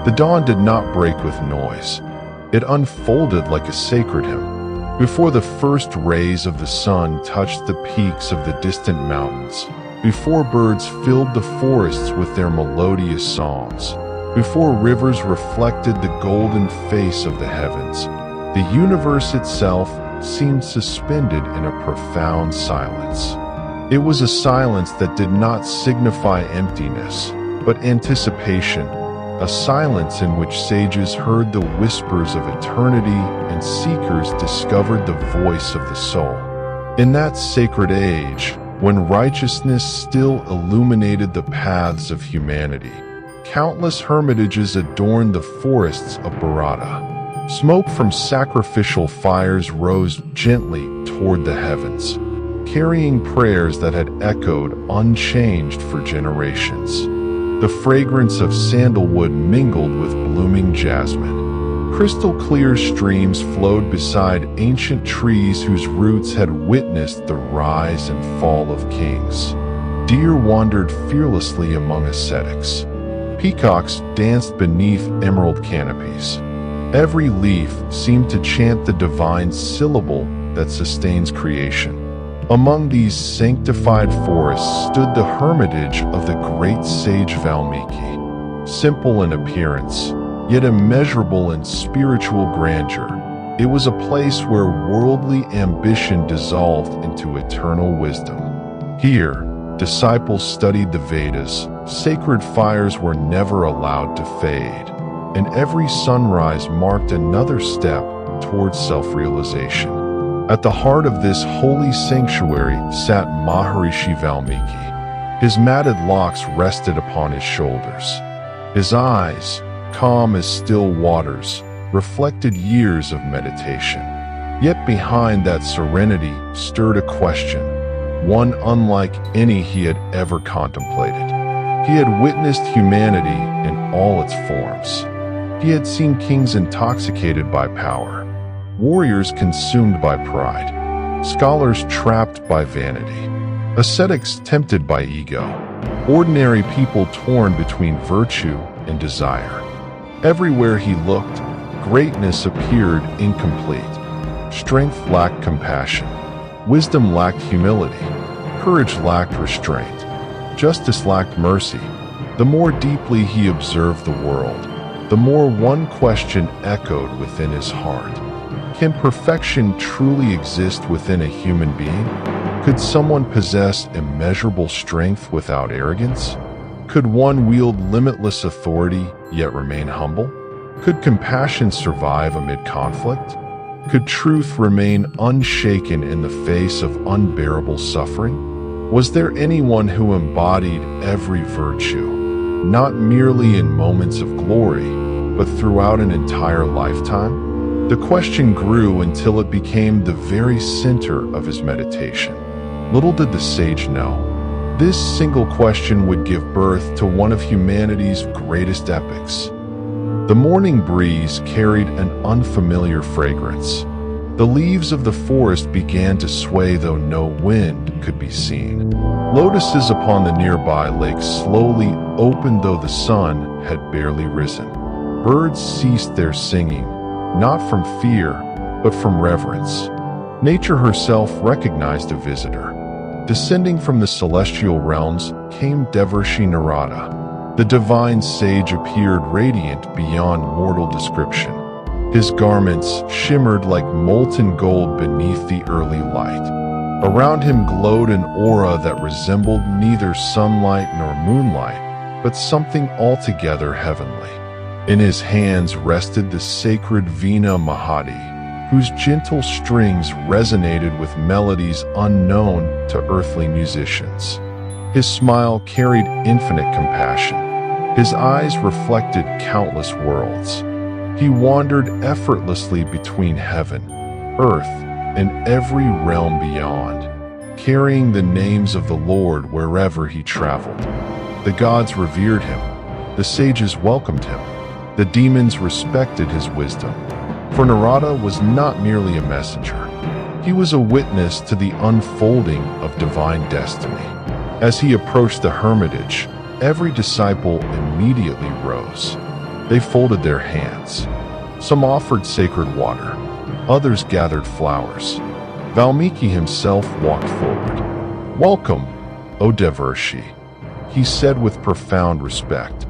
The dawn did not break with noise. It unfolded like a sacred hymn. Before the first rays of the sun touched the peaks of the distant mountains, before birds filled the forests with their melodious songs, before rivers reflected the golden face of the heavens, the universe itself seemed suspended in a profound silence. It was a silence that did not signify emptiness, but anticipation, a silence in which sages heard the whispers of eternity and seekers discovered the voice of the soul. In that sacred age, when righteousness still illuminated the paths of humanity, countless hermitages adorned the forests of Bharata. Smoke from sacrificial fires rose gently toward the heavens, carrying prayers that had echoed unchanged for generations. The fragrance of sandalwood mingled with blooming jasmine. Crystal clear streams flowed beside ancient trees whose roots had witnessed the rise and fall of kings. Deer wandered fearlessly among ascetics. Peacocks danced beneath emerald canopies. Every leaf seemed to chant the divine syllable that sustains creation. Among these sanctified forests stood the hermitage of the great sage Valmiki. Simple in appearance, yet immeasurable in spiritual grandeur, it was a place where worldly ambition dissolved into eternal wisdom. Here, disciples studied the Vedas, sacred fires were never allowed to fade, and every sunrise marked another step towards self-realization. At the heart of this holy sanctuary sat Maharishi Valmiki. His matted locks rested upon his shoulders. His eyes, calm as still waters, reflected years of meditation. Yet behind that serenity stirred a question, one unlike any he had ever contemplated. He had witnessed humanity in all its forms. He had seen kings intoxicated by power, warriors consumed by pride, scholars trapped by vanity, ascetics tempted by ego, ordinary people torn between virtue and desire. Everywhere he looked, greatness appeared incomplete. Strength lacked compassion, wisdom lacked humility, courage lacked restraint, justice lacked mercy. The more deeply he observed the world, the more one question echoed within his heart. Can perfection truly exist within a human being? Could someone possess immeasurable strength without arrogance? Could one wield limitless authority yet remain humble? Could compassion survive amid conflict? Could truth remain unshaken in the face of unbearable suffering? Was there anyone who embodied every virtue, not merely in moments of glory, but throughout an entire lifetime? The question grew until it became the very center of his meditation. Little did the sage know, this single question would give birth to one of humanity's greatest epics. The morning breeze carried an unfamiliar fragrance. The leaves of the forest began to sway though no wind could be seen. Lotuses upon the nearby lake slowly opened though the sun had barely risen. Birds ceased their singing, not from fear, but from reverence. Nature herself recognized a visitor. Descending from the celestial realms came Devarshi Narada. The divine sage appeared radiant beyond mortal description. His garments shimmered like molten gold beneath the early light. Around him glowed an aura that resembled neither sunlight nor moonlight, but something altogether heavenly. In his hands rested the sacred Veena Mahati, whose gentle strings resonated with melodies unknown to earthly musicians. His smile carried infinite compassion. His eyes reflected countless worlds. He wandered effortlessly between heaven, earth, and every realm beyond, carrying the names of the Lord wherever he traveled. The gods revered him. The sages welcomed him. The demons respected his wisdom. For Narada was not merely a messenger. He was a witness to the unfolding of divine destiny. As he approached the hermitage, every disciple immediately rose. They folded their hands. Some offered sacred water. Others gathered flowers. Valmiki himself walked forward. "Welcome, O Devarshi," he said with profound respect.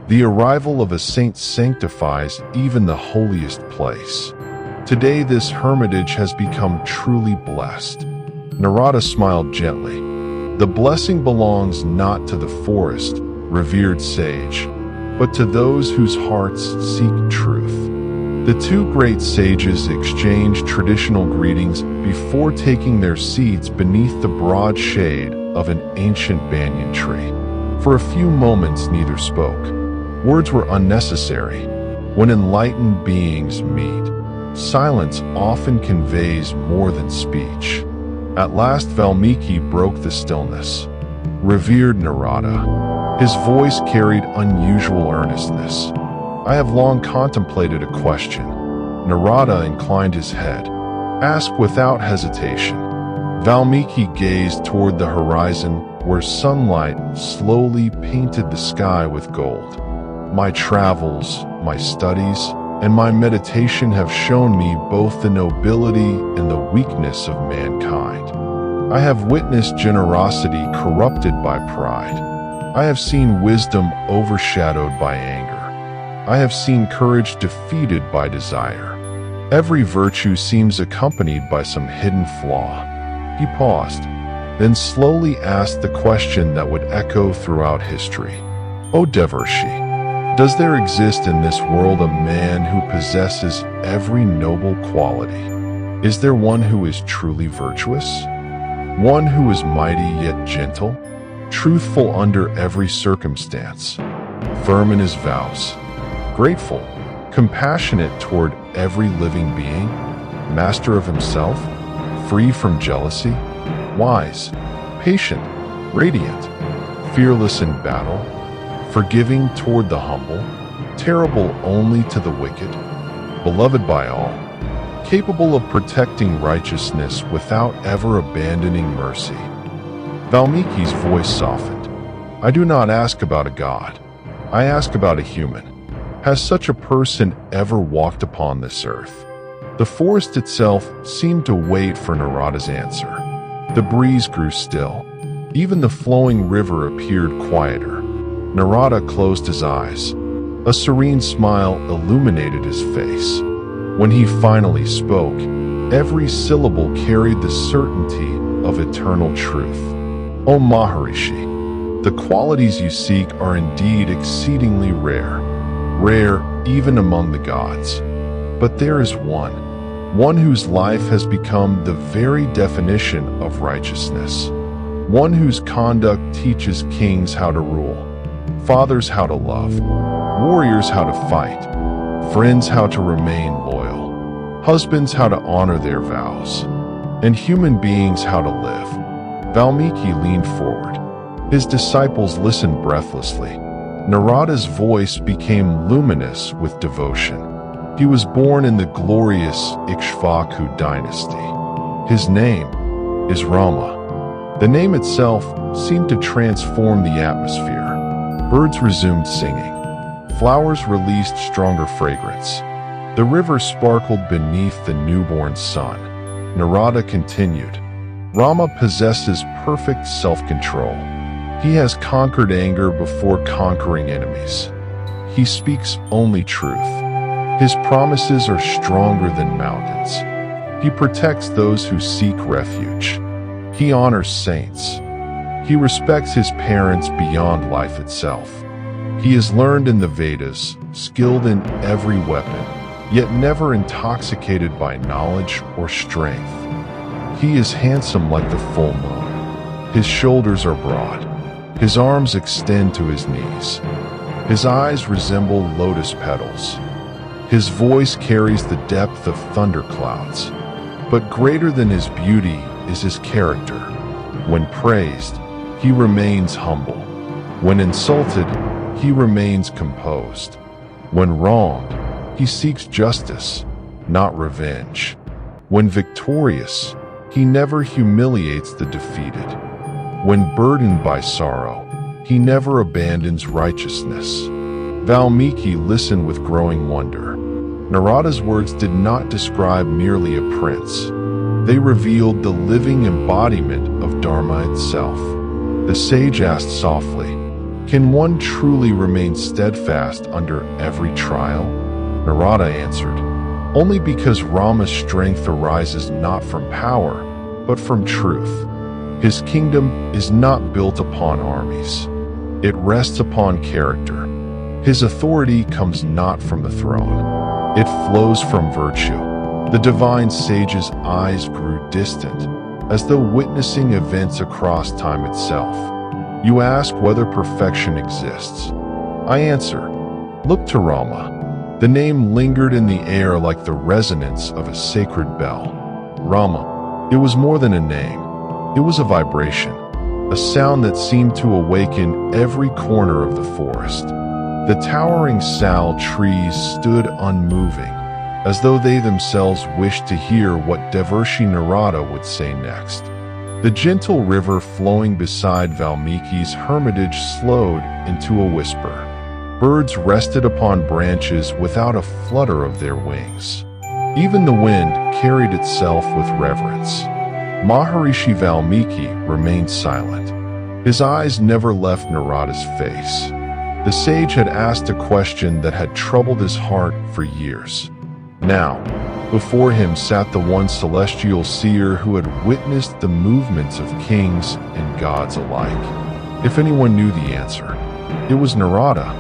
"The arrival of a saint sanctifies even the holiest place. Today this hermitage has become truly blessed." Narada smiled gently. "The blessing belongs not to the forest, revered sage, but to those whose hearts seek truth." The two great sages exchanged traditional greetings before taking their seats beneath the broad shade of an ancient banyan tree. For a few moments neither spoke. Words were unnecessary. When enlightened beings meet, silence often conveys more than speech. At last Valmiki broke the stillness. "Revered Narada." His voice carried unusual earnestness. "I have long contemplated a question." Narada inclined his head. "Ask without hesitation." Valmiki gazed toward the horizon where sunlight slowly painted the sky with gold. "My travels, my studies, and my meditation have shown me both the nobility and the weakness of mankind. I have witnessed generosity corrupted by pride. I have seen wisdom overshadowed by anger. I have seen courage defeated by desire. Every virtue seems accompanied by some hidden flaw." He paused, then slowly asked the question that would echo throughout history. "O Devarshi, does there exist in this world a man who possesses every noble quality? Is there one who is truly virtuous? One who is mighty yet gentle? Truthful under every circumstance? Firm in his vows? Grateful? Compassionate toward every living being? Master of himself? Free from jealousy? Wise? Patient? Radiant? Fearless in battle? Forgiving toward the humble? Terrible only to the wicked? Beloved by all? Capable of protecting righteousness without ever abandoning mercy?" Valmiki's voice softened. "I do not ask about a god. I ask about a human. Has such a person ever walked upon this earth?" The forest itself seemed to wait for Narada's answer. The breeze grew still. Even the flowing river appeared quieter. Narada closed his eyes. A serene smile illuminated his face. When he finally spoke, every syllable carried the certainty of eternal truth. "O Maharishi, the qualities you seek are indeed exceedingly rare. Rare even among the gods. But there is one whose life has become the very definition of righteousness. One whose conduct teaches kings how to rule, fathers how to love, warriors how to fight, friends how to remain loyal, husbands how to honor their vows, and human beings how to live." Valmiki leaned forward. His disciples listened breathlessly. Narada's voice became luminous with devotion. He was born in the glorious Ikshvaku dynasty. His name is Rama. The name itself seemed to transform the atmosphere. Birds resumed singing. Flowers released stronger fragrance. The river sparkled beneath the newborn sun. Narada continued, "Rama possesses perfect self-control. He has conquered anger before conquering enemies. He speaks only truth. His promises are stronger than mountains. He protects those who seek refuge. He honors saints. He respects his parents beyond life itself. He is learned in the Vedas, skilled in every weapon, yet never intoxicated by knowledge or strength. He is handsome like the full moon. His shoulders are broad. His arms extend to his knees. His eyes resemble lotus petals. His voice carries the depth of thunderclouds. But greater than his beauty is his character. When praised, he remains humble. When insulted, he remains composed. When wronged, he seeks justice, not revenge. When victorious, he never humiliates the defeated. When burdened by sorrow, he never abandons righteousness. Valmiki listened with growing wonder. Narada's words did not describe merely a prince. They revealed the living embodiment of Dharma itself. The sage asked softly, "Can one truly remain steadfast under every trial?" Narada answered, "Only because Rama's strength arises not from power, but from truth. His kingdom is not built upon armies. It rests upon character. His authority comes not from the throne. It flows from virtue." The divine sage's eyes grew distant, as though witnessing events across time itself. "You ask whether perfection exists. I answer, look to Rama." The name lingered in the air like the resonance of a sacred bell. Rama. It was more than a name. It was a vibration, a sound that seemed to awaken every corner of the forest. The towering sal trees stood unmoving, as though they themselves wished to hear what Devarshi Narada would say next. The gentle river flowing beside Valmiki's hermitage slowed into a whisper. Birds rested upon branches without a flutter of their wings. Even the wind carried itself with reverence. Maharishi Valmiki remained silent. His eyes never left Narada's face. The sage had asked a question that had troubled his heart for years. Now, before him sat the one celestial seer who had witnessed the movements of kings and gods alike. If anyone knew the answer, it was Narada.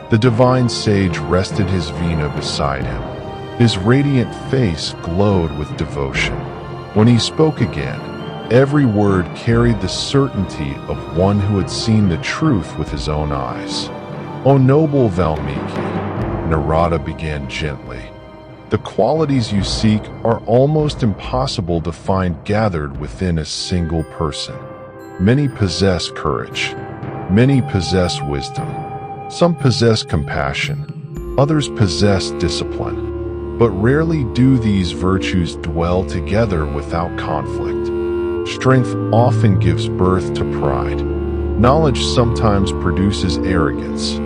The divine sage rested his veena beside him. His radiant face glowed with devotion. When he spoke again, every word carried the certainty of one who had seen the truth with his own eyes. "O noble Valmiki," Narada began gently, "the qualities you seek are almost impossible to find gathered within a single person. Many possess courage. Many possess wisdom. Some possess compassion. Others possess discipline. But rarely do these virtues dwell together without conflict. Strength often gives birth to pride. Knowledge sometimes produces arrogance.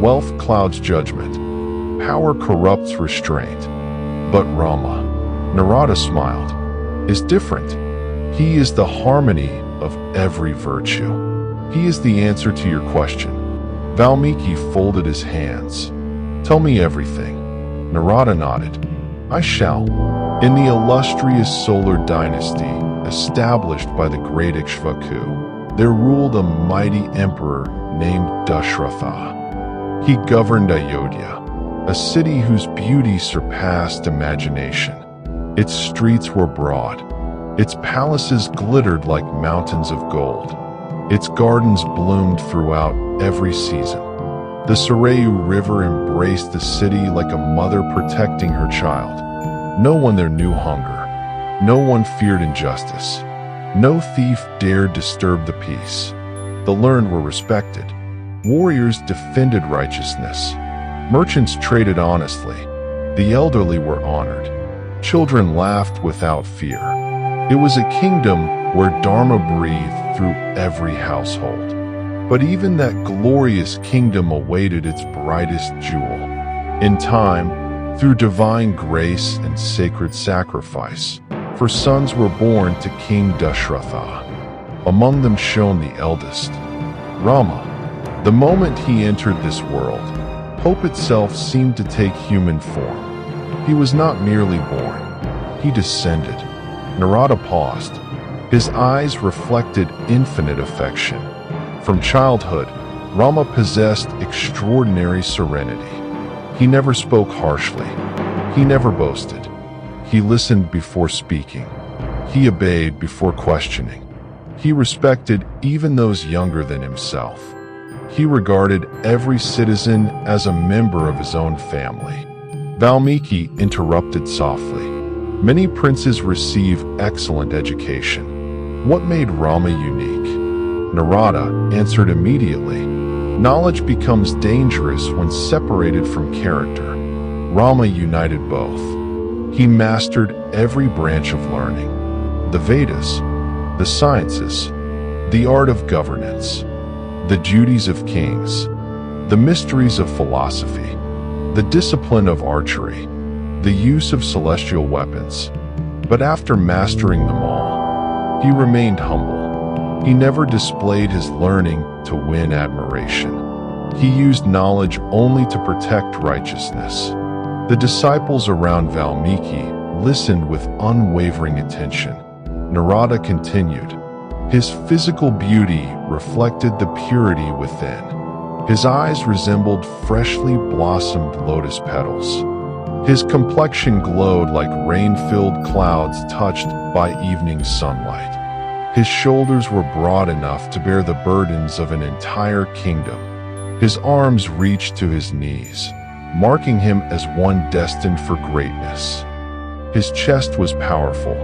Wealth clouds judgment. Power corrupts restraint. But Rama," Narada smiled, "is different. He is the harmony of every virtue. He is the answer to your question." Valmiki folded his hands. "Tell me everything." Narada nodded. "I shall." In the illustrious solar dynasty established by the great Ikshvaku, there ruled a mighty emperor named Dashratha. He governed Ayodhya, a city whose beauty surpassed imagination. Its streets were broad. Its palaces glittered like mountains of gold. Its gardens bloomed throughout every season. The Sarayu River embraced the city like a mother protecting her child. No one there knew hunger. No one feared injustice. No thief dared disturb the peace. The learned were respected. Warriors defended righteousness. Merchants traded honestly. The elderly were honored. Children laughed without fear. It was a kingdom where Dharma breathed through every household. But even that glorious kingdom awaited its brightest jewel. In time, through divine grace and sacred sacrifice, for sons were born to King Dashratha. Among them shone the eldest, Rama. The moment he entered this world, hope itself seemed to take human form. He was not merely born, he descended. Narada paused. His eyes reflected infinite affection. From childhood, Rama possessed extraordinary serenity. He never spoke harshly. He never boasted. He listened before speaking. He obeyed before questioning. He respected even those younger than himself. He regarded every citizen as a member of his own family. Valmiki interrupted softly. Many princes receive excellent education. What made Rama unique? Narada answered immediately. Knowledge becomes dangerous when separated from character. Rama united both. He mastered every branch of learning. The Vedas, the sciences, the art of governance, the duties of kings. the mysteries of philosophy, the discipline of archery, the use of celestial weapons. But after mastering them all, he remained humble. He never displayed his learning to win admiration. He used knowledge only to protect righteousness. The disciples around Valmiki listened with unwavering attention. Narada continued. His physical beauty reflected the purity within. His eyes resembled freshly blossomed lotus petals. His complexion glowed like rain-filled clouds touched by evening sunlight. His shoulders were broad enough to bear the burdens of an entire kingdom. His arms reached to his knees, marking him as one destined for greatness. His chest was powerful.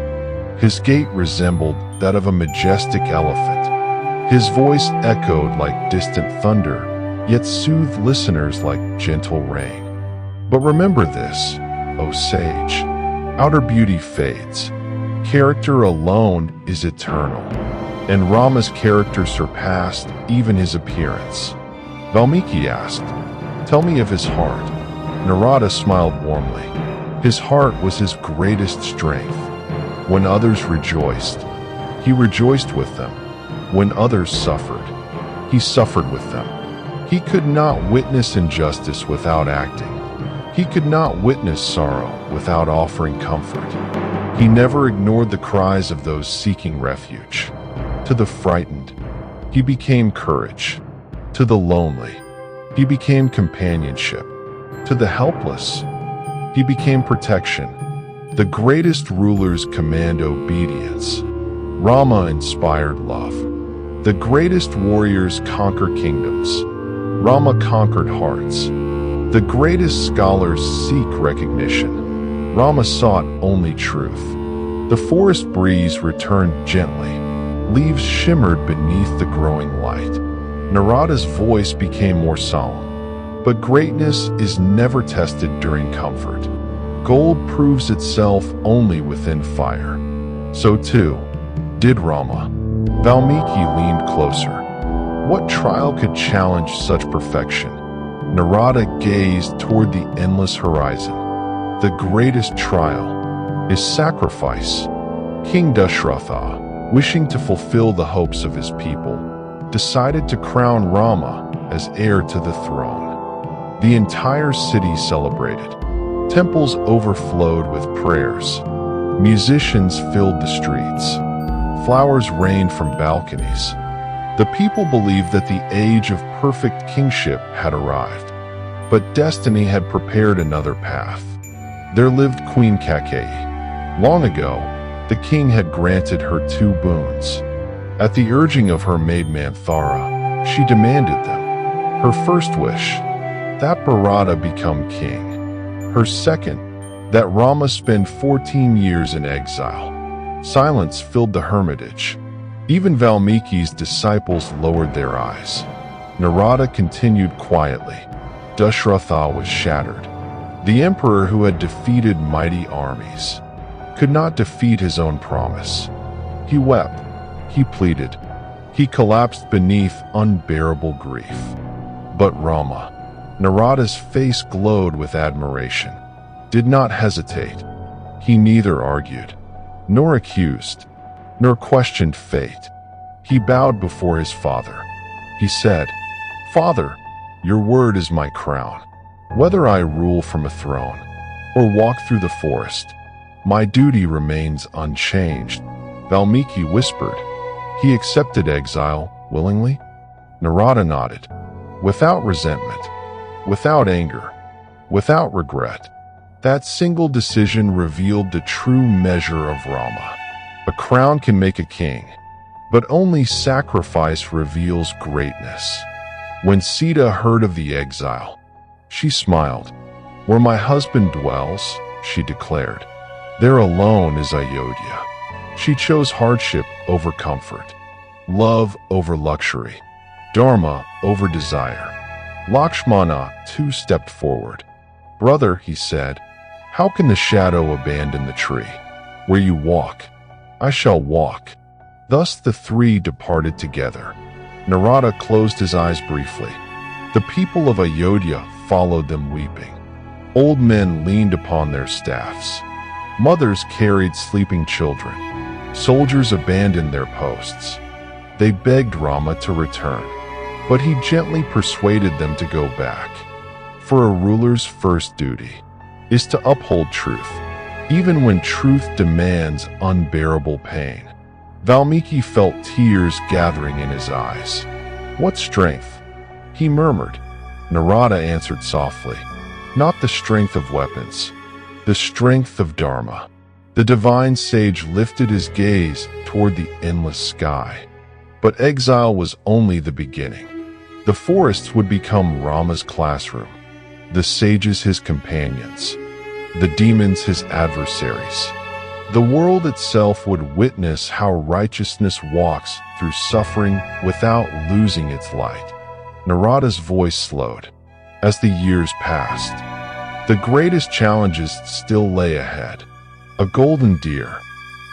His gait resembled that of a majestic elephant. His voice echoed like distant thunder, yet soothed listeners like gentle rain. But remember this, O sage, outer beauty fades. Character alone is eternal, and Rama's character surpassed even his appearance. Valmiki asked, "Tell me of his heart." Narada smiled warmly. His heart was his greatest strength. When others rejoiced, he rejoiced with them. When others suffered, he suffered with them. He could not witness injustice without acting. He could not witness sorrow without offering comfort. He never ignored the cries of those seeking refuge. To the frightened, he became courage. To the lonely, he became companionship. To the helpless, he became protection. The greatest rulers command obedience. Rama inspired love. The greatest warriors conquer kingdoms. Rama conquered hearts. The greatest scholars seek recognition. Rama sought only truth. The forest breeze returned gently. Leaves shimmered beneath the growing light. Narada's voice became more solemn. But greatness is never tested during comfort. Gold proves itself only within fire. So too did Rama. Valmiki leaned closer. What trial could challenge such perfection? Narada gazed toward the endless horizon. The greatest trial is sacrifice. King Dashratha, wishing to fulfill the hopes of his people, decided to crown Rama as heir to the throne. The entire city celebrated. Temples overflowed with prayers. Musicians filled the streets. Flowers rained from balconies. The people believed that the age of perfect kingship had arrived. But destiny had prepared another path. There lived Queen Kakeyi. Long ago, the king had granted her two boons. At the urging of her maidman Thara, she demanded them. Her first wish, that Bharata become king. Her second, that Rama spend 14 years in exile. Silence filled the hermitage. Even Valmiki's disciples lowered their eyes. Narada continued quietly. Dashratha was shattered. The emperor who had defeated mighty armies could not defeat his own promise. He wept. He pleaded. He collapsed beneath unbearable grief. But Rama, Narada's face glowed with admiration, did not hesitate. He neither argued, nor accused, nor questioned fate. He bowed before his father. He said, "Father, your word is my crown. Whether I rule from a throne or walk through the forest, my duty remains unchanged." Valmiki whispered. He accepted exile willingly. Narada nodded, without resentment, without anger, without regret. That single decision revealed the true measure of Rama. A crown can make a king, but only sacrifice reveals greatness. When Sita heard of the exile, she smiled. "Where my husband dwells," she declared, "there alone is Ayodhya." She chose hardship over comfort, love over luxury, Dharma over desire. Lakshmana too stepped forward. "Brother," he said, "how can the shadow abandon the tree? Where you walk, I shall walk." Thus the three departed together. Narada closed his eyes briefly. The people of Ayodhya followed them weeping. Old men leaned upon their staffs. Mothers carried sleeping children. Soldiers abandoned their posts. They begged Rama to return, but he gently persuaded them to go back. For a ruler's first duty is to uphold truth, even when truth demands unbearable pain. Valmiki felt tears gathering in his eyes. "What strength?" he murmured. Narada answered softly, "Not the strength of weapons, the strength of Dharma." The divine sage lifted his gaze toward the endless sky. But exile was only the beginning. The forests would become Rama's classroom, the sages his companions, the demons his adversaries. The world itself would witness how righteousness walks through suffering without losing its light. Narada's voice slowed. As the years passed, the greatest challenges still lay ahead. A golden deer,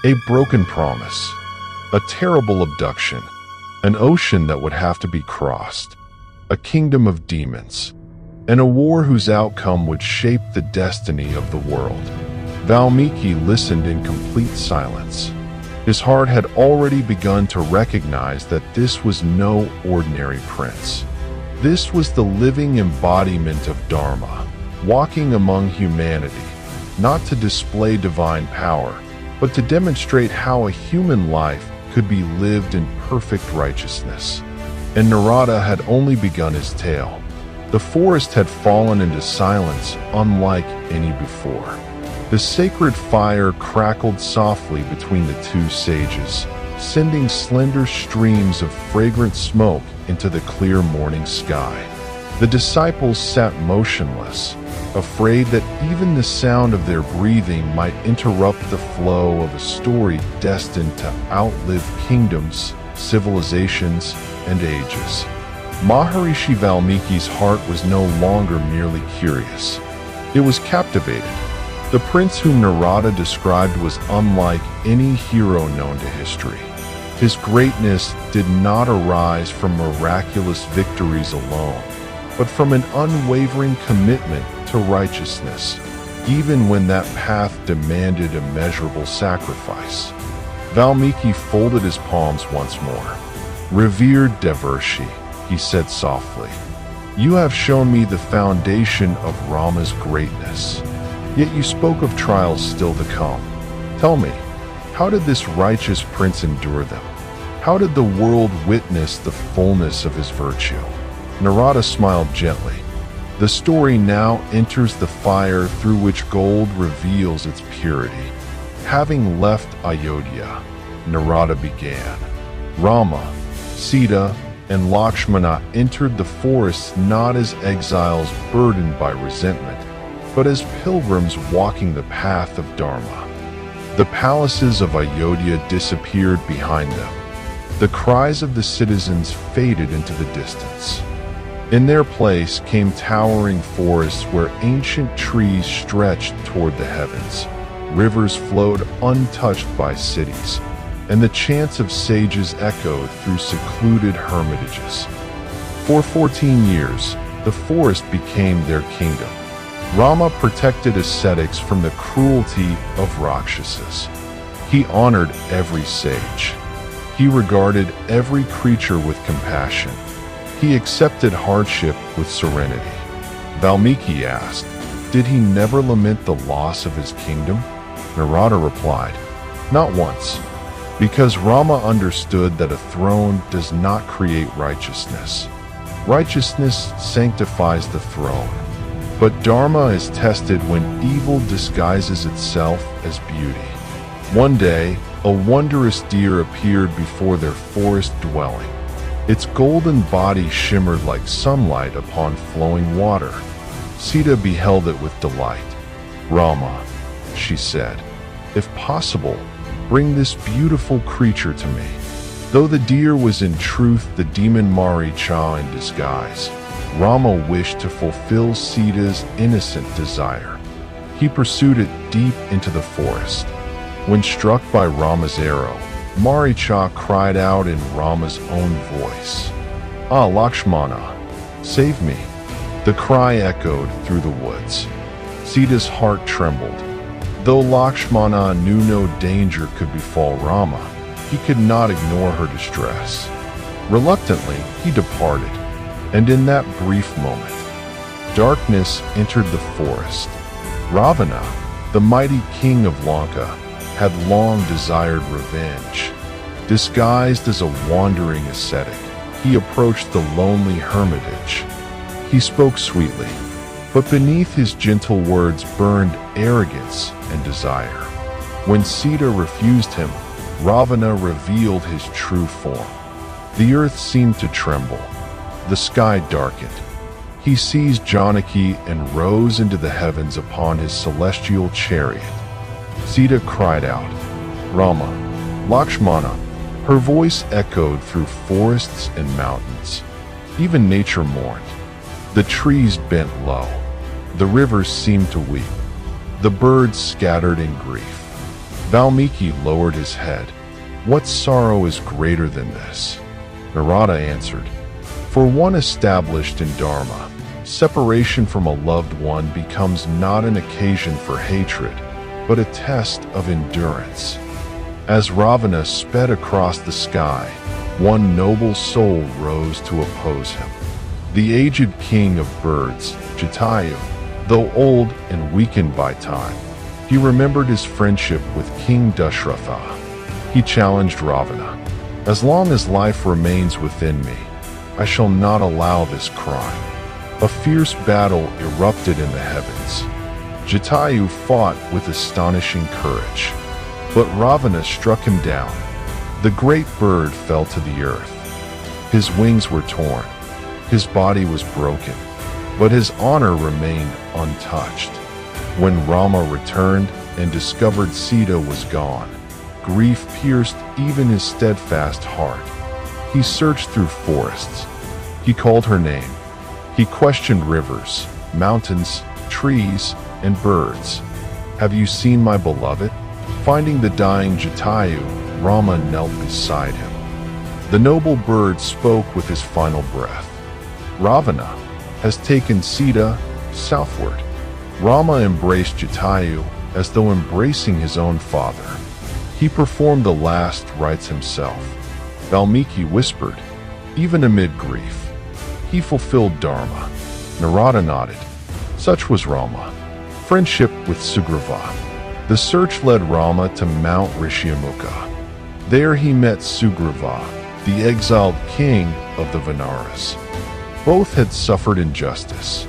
a broken promise, a terrible abduction, an ocean that would have to be crossed, a kingdom of demons, and a war whose outcome would shape the destiny of the world. Valmiki listened in complete silence. His heart had already begun to recognize that this was no ordinary prince. This was the living embodiment of Dharma, walking among humanity, not to display divine power, but to demonstrate how a human life could be lived in perfect righteousness. And Narada had only begun his tale. The forest had fallen into silence unlike any before. The sacred fire crackled softly between the two sages, sending slender streams of fragrant smoke into the clear morning sky. The disciples sat motionless, afraid that even the sound of their breathing might interrupt the flow of a story destined to outlive kingdoms, civilizations, and ages. Maharishi Valmiki's heart was no longer merely curious. It was captivated. The prince whom Narada described was unlike any hero known to history. His greatness did not arise from miraculous victories alone, but from an unwavering commitment to righteousness, even when that path demanded immeasurable sacrifice. Valmiki folded his palms once more. "Revered Devarshi," he said softly, "you have shown me the foundation of Rama's greatness. Yet you spoke of trials still to come. Tell me, how did this righteous prince endure them? How did the world witness the fullness of his virtue?" Narada smiled gently. "The story now enters the fire through which gold reveals its purity. Having left Ayodhya," Narada began, "Rama, Sita, and Lakshmana entered the forests not as exiles burdened by resentment, but as pilgrims walking the path of Dharma. The palaces of Ayodhya disappeared behind them. The cries of the citizens faded into the distance. In their place came towering forests where ancient trees stretched toward the heavens. Rivers flowed untouched by cities, and the chants of sages echoed through secluded hermitages. For 14 years, the forest became their kingdom. Rama protected ascetics from the cruelty of Rakshasas. He honored every sage. He regarded every creature with compassion. He accepted hardship with serenity. Valmiki asked, "Did he never lament the loss of his kingdom?" Narada replied, "Not once, because Rama understood that a throne does not create righteousness. Righteousness sanctifies the throne. But Dharma is tested when evil disguises itself as beauty." One day, a wondrous deer appeared before their forest dwelling. Its golden body shimmered like sunlight upon flowing water. Sita beheld it with delight. "Rama," she said, "if possible, bring this beautiful creature to me." Though the deer was in truth the demon Maricha in disguise, Rama wished to fulfill Sita's innocent desire. He pursued it deep into the forest. When struck by Rama's arrow, Maricha cried out in Rama's own voice, "Ah, Lakshmana, Save me." The cry echoed through the woods. Sita's heart trembled. Though Lakshmana knew no danger could befall Rama, he could not ignore her distress. Reluctantly, he departed, and in that brief moment, darkness entered the forest. Ravana, the mighty king of Lanka, had long desired revenge. Disguised as a wandering ascetic, he approached the lonely hermitage. He spoke sweetly, but beneath his gentle words burned arrogance and desire. When Sita refused him, Ravana revealed his true form. The earth seemed to tremble. The sky darkened. He seized Janaki and rose into the heavens upon his celestial chariot. Sita cried out, "Rama, Lakshmana." Her voice echoed through forests and mountains. Even nature mourned. The trees bent low. The rivers seemed to weep. The birds scattered in grief. Valmiki lowered his head. "What sorrow is greater than this?" Narada answered, "For one established in Dharma, separation from a loved one becomes not an occasion for hatred, but a test of endurance." As Ravana sped across the sky, one noble soul rose to oppose him. The aged king of birds, Jatayu, though old and weakened by time, he remembered his friendship with King Dashratha. He challenged Ravana, "As long as life remains within me, I shall not allow this crime." A fierce battle erupted in the heavens. Jatayu fought with astonishing courage, but Ravana struck him down. The great bird fell to the earth. His wings were torn. His body was broken, but his honor remained untouched. When Rama returned and discovered Sita was gone, grief pierced even his steadfast heart. He searched through forests. He called her name. He questioned rivers, mountains, trees, and birds. "Have you seen my beloved?" Finding the dying Jatayu, Rama knelt beside him. The noble bird spoke with his final breath. "Ravana has taken Sita southward." Rama embraced Jatayu as though embracing his own father. He performed the last rites himself. Valmiki whispered, even amid grief. He fulfilled Dharma. Narada nodded. Such was Rama. Friendship with Sugriva. The search led Rama to Mount Rishyamukha. There he met Sugriva, the exiled king of the Vanaras. Both had suffered injustice.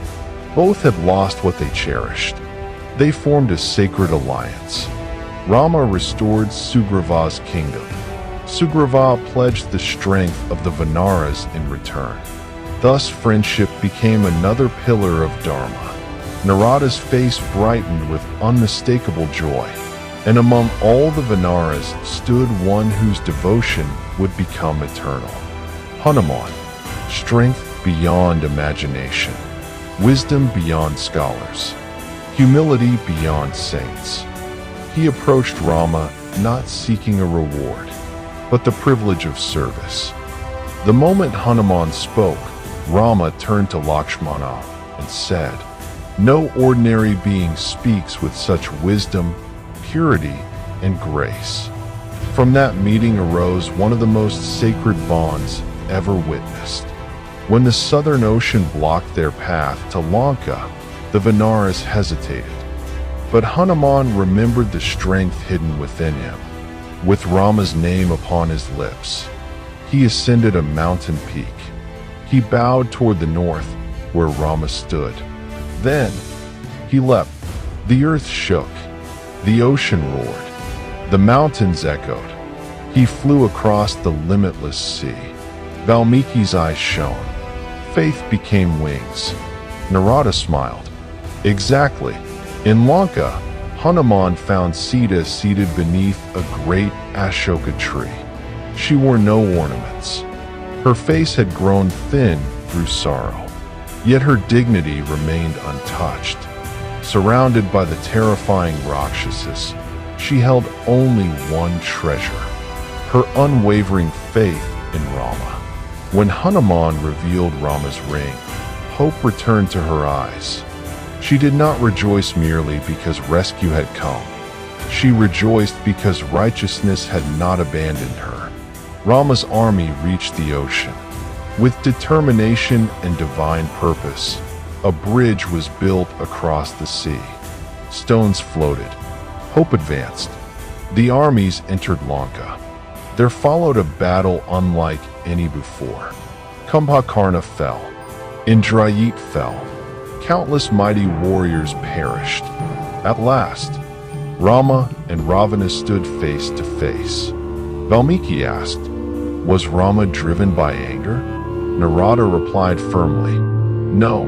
Both had lost what they cherished. They formed a sacred alliance. Rama restored Sugriva's kingdom. Sugriva pledged the strength of the Vanaras in return. Thus friendship became another pillar of Dharma. Narada's face brightened with unmistakable joy, and among all the Vanaras stood one whose devotion would become eternal. Hanuman, strength beyond imagination, wisdom beyond scholars, humility beyond saints. He approached Rama not seeking a reward, but the privilege of service. The moment Hanuman spoke, Rama turned to Lakshmana and said, "No ordinary being speaks with such wisdom, purity, and grace." From that meeting arose one of the most sacred bonds ever witnessed. When the Southern Ocean blocked their path to Lanka, the Vanaras hesitated. But Hanuman remembered the strength hidden within him. With Rama's name upon his lips, he ascended a mountain peak. He bowed toward the north, where Rama stood. Then he leapt. The earth shook. The ocean roared. The mountains echoed. He flew across the limitless sea. Valmiki's eyes shone. Faith became wings. Narada smiled. Exactly. In Lanka, Hanuman found Sita seated beneath a great Ashoka tree. She wore no ornaments. Her face had grown thin through sorrow, yet her dignity remained untouched. Surrounded by the terrifying Rakshasas, she held only one treasure, her unwavering faith in Rama. When Hanuman revealed Rama's ring, hope returned to her eyes. She did not rejoice merely because rescue had come. She rejoiced because righteousness had not abandoned her. Rama's army reached the ocean. With determination and divine purpose, a bridge was built across the sea. Stones floated. Hope advanced. The armies entered Lanka. There followed a battle unlike any before. Kumbhakarna fell. Indrajit fell. Countless mighty warriors perished. At last, Rama and Ravana stood face to face. Valmiki asked, "Was Rama driven by anger?" Narada replied firmly, "No,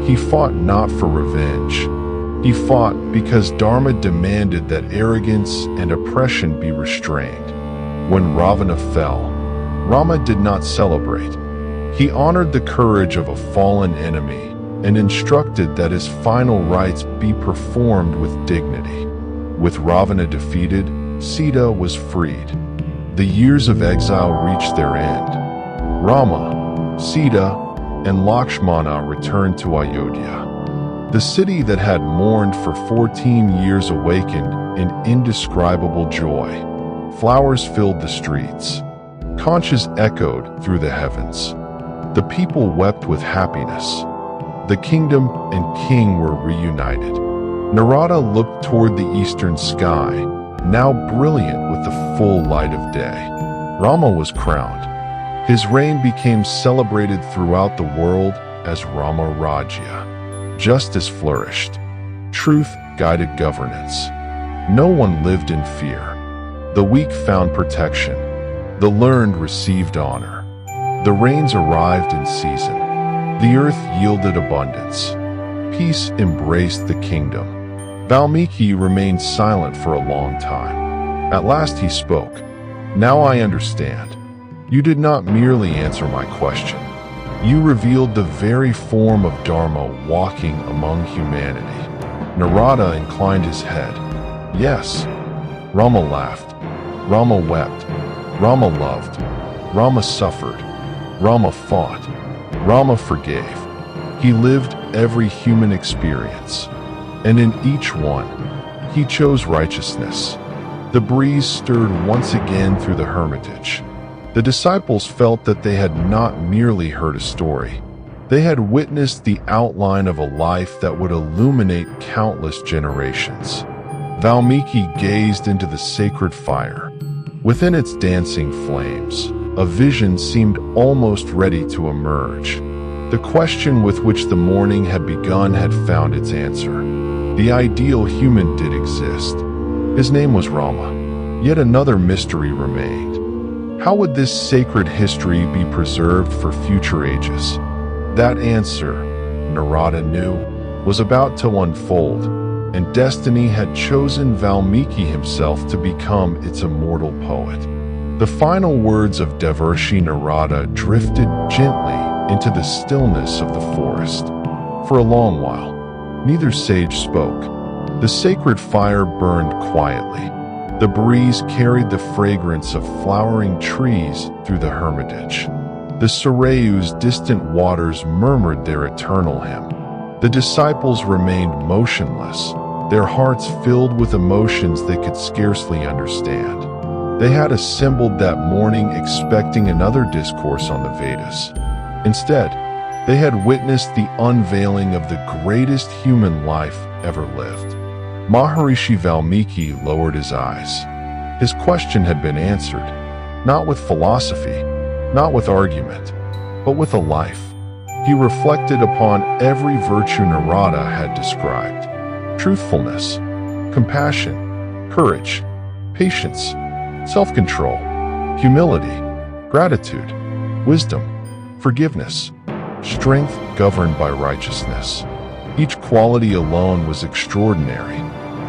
he fought not for revenge. He fought because Dharma demanded that arrogance and oppression be restrained." When Ravana fell, Rama did not celebrate. He honored the courage of a fallen enemy and instructed that his final rites be performed with dignity. With Ravana defeated, Sita was freed. The years of exile reached their end. Rama, Sita, and Lakshmana returned to Ayodhya. The city that had mourned for 14 years awakened in indescribable joy. Flowers filled the streets. Conches echoed through the heavens. The people wept with happiness. The kingdom and king were reunited. Narada looked toward the eastern sky, now brilliant with the full light of day. Rama was crowned. His reign became celebrated throughout the world as Rama Rajya. Justice flourished. Truth guided governance. No one lived in fear. The weak found protection. The learned received honor. The rains arrived in season. The earth yielded abundance. Peace embraced the kingdom. Valmiki remained silent for a long time. At last he spoke. "Now I understand. You did not merely answer my question. You revealed the very form of Dharma walking among humanity." Narada inclined his head. "Yes." Rama laughed. Rama wept. Rama loved. Rama suffered. Rama fought. Rama forgave. He lived every human experience. And in each one, he chose righteousness. The breeze stirred once again through the hermitage. The disciples felt that they had not merely heard a story. They had witnessed the outline of a life that would illuminate countless generations. Valmiki gazed into the sacred fire. Within its dancing flames, a vision seemed almost ready to emerge. The question with which the morning had begun had found its answer. The ideal human did exist. His name was Rama. Yet another mystery remained. How would this sacred history be preserved for future ages? That answer, Narada knew, was about to unfold, and destiny had chosen Valmiki himself to become its immortal poet. The final words of Devarshi Narada drifted gently into the stillness of the forest. For a long while, neither sage spoke. The sacred fire burned quietly. The breeze carried the fragrance of flowering trees through the hermitage. The Sarayu's distant waters murmured their eternal hymn. The disciples remained motionless, their hearts filled with emotions they could scarcely understand. They had assembled that morning expecting another discourse on the Vedas. Instead, they had witnessed the unveiling of the greatest human life ever lived. Maharishi Valmiki lowered his eyes. His question had been answered, not with philosophy, not with argument, but with a life. He reflected upon every virtue Narada had described: truthfulness, compassion, courage, patience, self-control, humility, gratitude, wisdom, forgiveness, strength governed by righteousness. Each quality alone was extraordinary,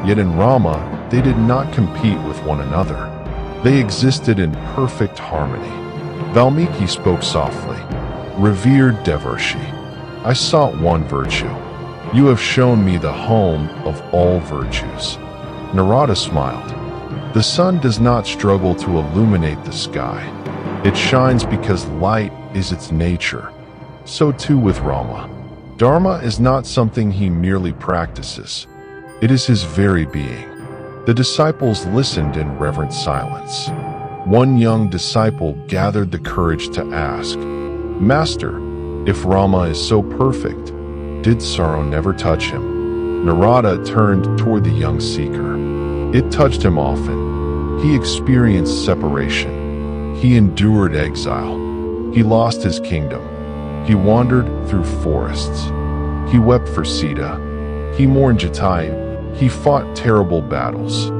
yet in Rama, they did not compete with one another. They existed in perfect harmony. Valmiki spoke softly. "Revered Devarshi, I sought one virtue. You have shown me the home of all virtues." Narada smiled. The sun does not struggle to illuminate the sky. It shines because light is its nature. So too with Rama. Dharma is not something he merely practices. It is his very being. The disciples listened in reverent silence. One young disciple gathered the courage to ask, "Master, if Rama is so perfect, did sorrow never touch him?" Narada turned toward the young seeker. It touched him often. He experienced separation. He endured exile. He lost his kingdom. He wandered through forests. He wept for Sita. He mourned Jatayu. He fought terrible battles.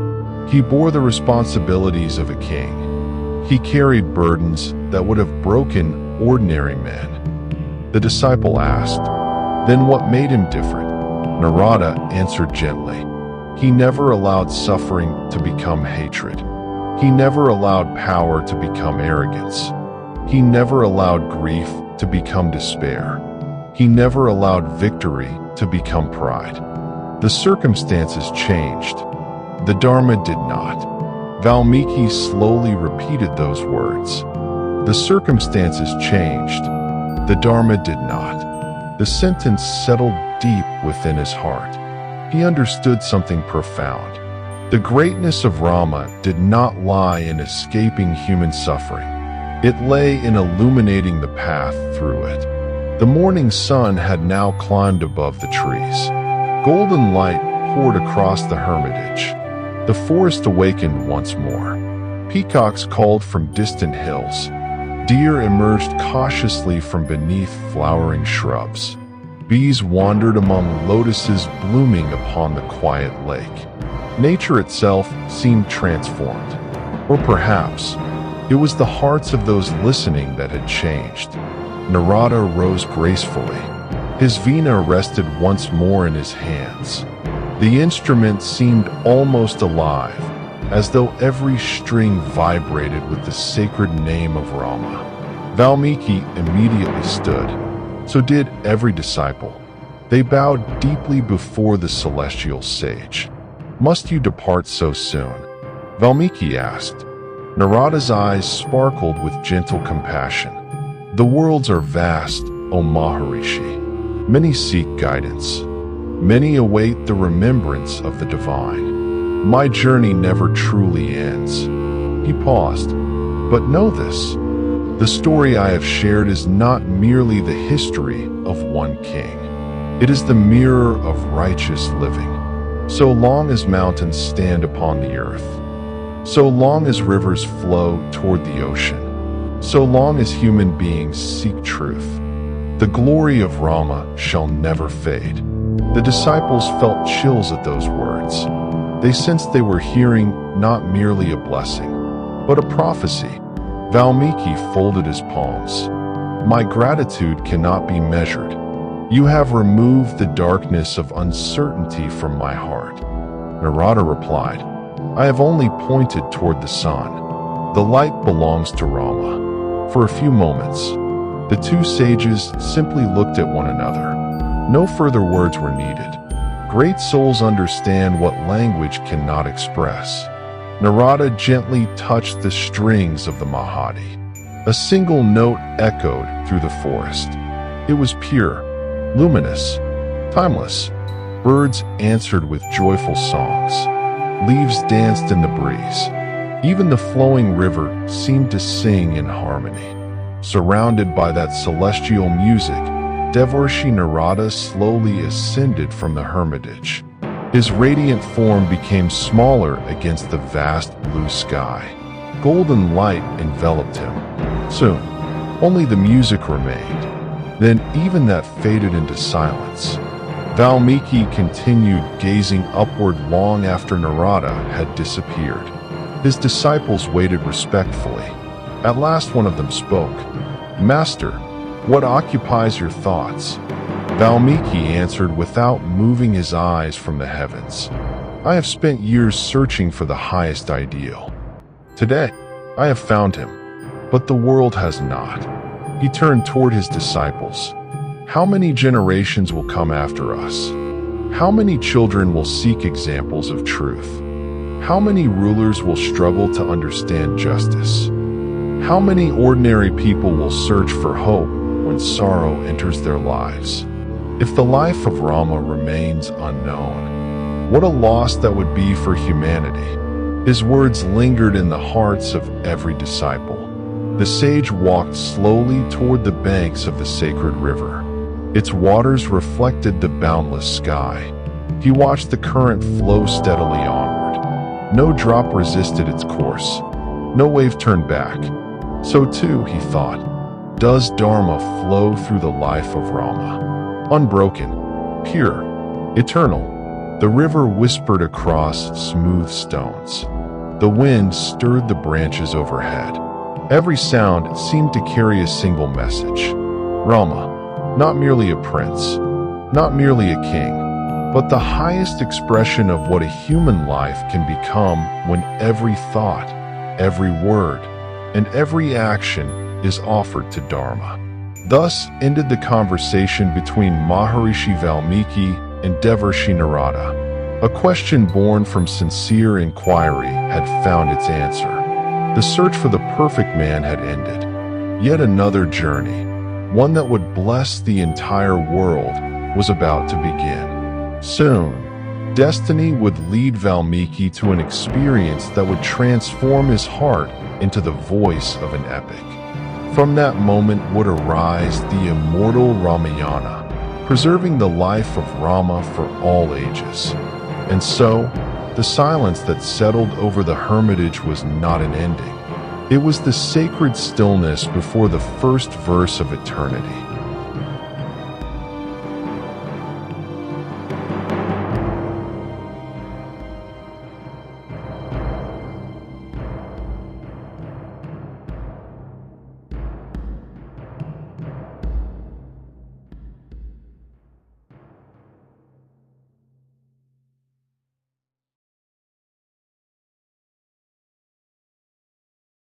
He bore the responsibilities of a king. He carried burdens that would have broken ordinary men. The disciple asked, "Then what made him different?" Narada answered gently, "He never allowed suffering to become hatred. He never allowed power to become arrogance. He never allowed grief to become despair. He never allowed victory to become pride." The circumstances changed. The Dharma did not. Valmiki slowly repeated those words. The circumstances changed. The Dharma did not. The sentence settled deep within his heart. He understood something profound. The greatness of Rama did not lie in escaping human suffering. It lay in illuminating the path through it. The morning sun had now climbed above the trees. Golden light poured across the hermitage. The forest awakened once more. Peacocks called from distant hills. Deer emerged cautiously from beneath flowering shrubs. Bees wandered among lotuses blooming upon the quiet lake. Nature itself seemed transformed. Or perhaps, it was the hearts of those listening that had changed. Narada rose gracefully. His veena rested once more in his hands. The instrument seemed almost alive, as though every string vibrated with the sacred name of Rama. Valmiki immediately stood. So did every disciple. They bowed deeply before the celestial sage. "Must you depart so soon?" Valmiki asked. Narada's eyes sparkled with gentle compassion. "The worlds are vast, O Maharishi. Many seek guidance. Many await the remembrance of the divine. My journey never truly ends." He paused. "But know this. The story I have shared is not merely the history of one king. It is the mirror of righteous living. So long as mountains stand upon the earth, so long as rivers flow toward the ocean, so long as human beings seek truth, the glory of Rama shall never fade." The disciples felt chills at those words. They sensed they were hearing not merely a blessing, but a prophecy. Valmiki folded his palms. "My gratitude cannot be measured. You have removed the darkness of uncertainty from my heart." Narada replied, "I have only pointed toward the sun. The light belongs to Rama." For a few moments, the two sages simply looked at one another. No further words were needed. Great souls understand what language cannot express. Narada gently touched the strings of the Mahadi. A single note echoed through the forest. It was pure, luminous, timeless. Birds answered with joyful songs. Leaves danced in the breeze. Even the flowing river seemed to sing in harmony. Surrounded by that celestial music, Devarshi Narada slowly ascended from the hermitage. His radiant form became smaller against the vast blue sky. Golden light enveloped him. Soon, only the music remained. Then even that faded into silence. Valmiki continued gazing upward long after Narada had disappeared. His disciples waited respectfully. At last one of them spoke. "Master, what occupies your thoughts?" Valmiki answered without moving his eyes from the heavens. "I have spent years searching for the highest ideal. Today, I have found him, but the world has not." He turned toward his disciples. "How many generations will come after us? How many children will seek examples of truth? How many rulers will struggle to understand justice? How many ordinary people will search for hope when sorrow enters their lives?" If the life of Rama remains unknown, what a loss that would be for humanity. His words lingered in the hearts of every disciple. The sage walked slowly toward the banks of the sacred river. Its waters reflected the boundless sky. He watched the current flow steadily onward. No drop resisted its course. No wave turned back. So too, he thought, does Dharma flow through the life of Rama. Unbroken, pure, eternal. The river whispered across smooth stones. The wind stirred the branches overhead. Every sound seemed to carry a single message. Rama, not merely a prince, not merely a king, but the highest expression of what a human life can become when every thought, every word, and every action is offered to Dharma. Thus ended the conversation between Maharishi Valmiki and Devarshi Narada. A question born from sincere inquiry had found its answer. The search for the perfect man had ended. Yet another journey, one that would bless the entire world, was about to begin. Soon, destiny would lead Valmiki to an experience that would transform his heart into the voice of an epic. From that moment would arise the immortal Ramayana, preserving the life of Rama for all ages. And so, the silence that settled over the hermitage was not an ending. It was the sacred stillness before the first verse of eternity.